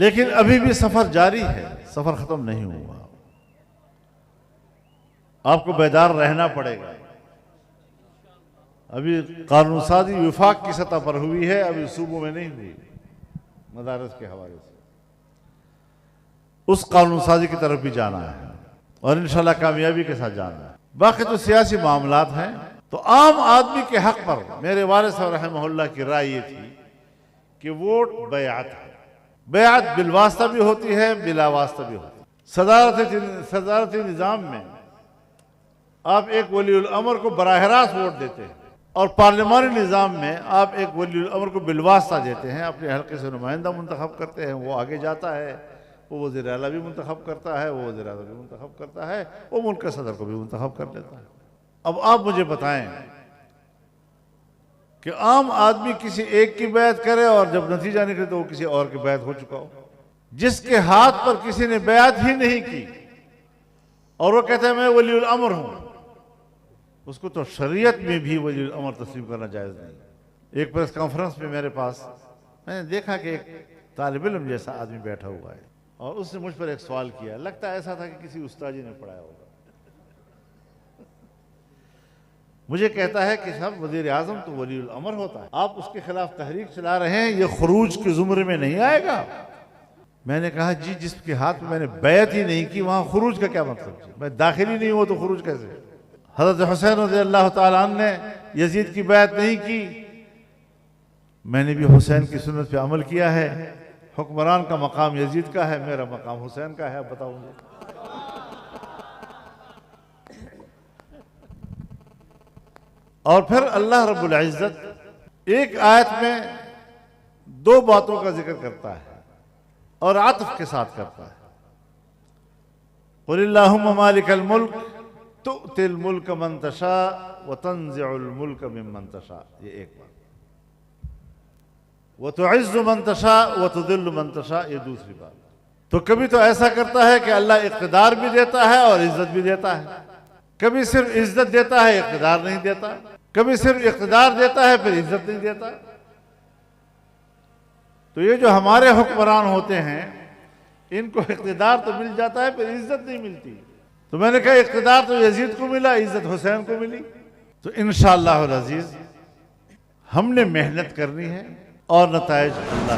لیکن ابھی بھی سفر جاری ہے، سفر ختم نہیں ہوا، آپ کو بیدار رہنا پڑے گا۔ ابھی قانون سازی وفاق کی سطح پر ہوئی ہے، ابھی صوبوں میں نہیں ہوئی، مدارس کے حوالے سے اس قانون سازی کی طرف بھی جانا ہے اور انشاءاللہ کامیابی کے ساتھ جانا ہے۔ باقی تو سیاسی معاملات ہیں، تو عام آدمی کے حق پر میرے والد صاحب رحمہ اللہ کی رائے یہ تھی کہ ووٹ بیعت ہے، بیعت بالواسطہ بھی ہوتی ہے، بلا واسطہ بھی ہوتی ہے۔ صدارتی نظام میں آپ ایک ولی الامر کو براہ راست ووٹ دیتے ہیں، اور پارلیمانی نظام میں آپ ایک ولی الامر کو بالواسطہ دیتے ہیں، اپنے حلقے سے نمائندہ منتخب کرتے ہیں، وہ آگے جاتا ہے، وہ وزیر اعلیٰ بھی منتخب کرتا ہے، وہ وزیر اعظم بھی منتخب کرتا ہے، وہ ملک کے صدر کو بھی منتخب کر لیتا ہے۔ اب آپ مجھے بتائیں کہ عام آدمی کسی ایک کی بیعت کرے اور جب نتیجہ نکلے تو وہ کسی اور کی بیعت ہو چکا ہو، جس کے ہاتھ پر کسی نے بیعت ہی نہیں کی اور وہ کہتا ہے میں ولی الامر ہوں، اس کو تو شریعت میں بھی ولی الامر تسلیم کرنا جائز نہیں۔ ایک پریس کانفرنس میں میرے پاس میں نے دیکھا کہ ایک طالب علم جیسا آدمی بیٹھا ہوا ہے اور اس نے مجھ پر ایک سوال کیا، لگتا ایسا تھا کہ کسی استاد جی نے پڑھایا ہوگا۔ مجھے کہتا ہے کہ صاحب وزیر اعظم تو ولی الامر ہوتا ہے، آپ اس کے خلاف تحریک چلا رہے ہیں، یہ خروج کے زمرے میں نہیں آئے گا؟ میں نے کہا جی جس کے ہاتھ میں نے بیعت ہی نہیں کی وہاں خروج کا کیا مطلب؟ میں داخل ہی نہیں ہوں تو خروج کیسے؟ حضرت حسین رضی اللہ تعالیٰ عنہ نے یزید کی بیعت نہیں کی، میں نے بھی حسین کی سنت پہ عمل کیا ہے۔ حکمران کا مقام یزید کا ہے، میرا مقام حسین کا ہے، اب بتاؤ مجھے۔ اور پھر اللہ رب العزت ایک آیت میں دو باتوں کا ذکر کرتا ہے اور عطف کے ساتھ کرتا ہے۔ قُلِ اللَّهُمَّ مَالِكَ الْمُلْكِ تُؤْتِ الْمُلْكَ مَنْ تَشَاءُ وَتَنزِعُ الْمُلْكَ مِمَّنْ تَشَاءُ، یہ ایک بات۔ وَتُعِزُّ مَنْ تَشَاءُ وَتُذِلُّ مَنْ تَشَاءُ، یہ دوسری بات۔ تو کبھی تو ایسا کرتا ہے کہ اللہ اقتدار بھی دیتا ہے اور عزت بھی دیتا ہے، کبھی صرف عزت دیتا ہے اقتدار نہیں دیتا، کبھی صرف اقتدار دیتا ہے پھر عزت نہیں دیتا۔ تو یہ جو ہمارے حکمران ہوتے ہیں ان کو اقتدار تو مل جاتا ہے پھر عزت نہیں ملتی۔ تو میں نے کہا اقتدار تو یزید کو ملا، عزت حسین کو ملی۔ تو انشاءاللہ العزیز ہم نے محنت کرنی ہے اور نتائج اللہ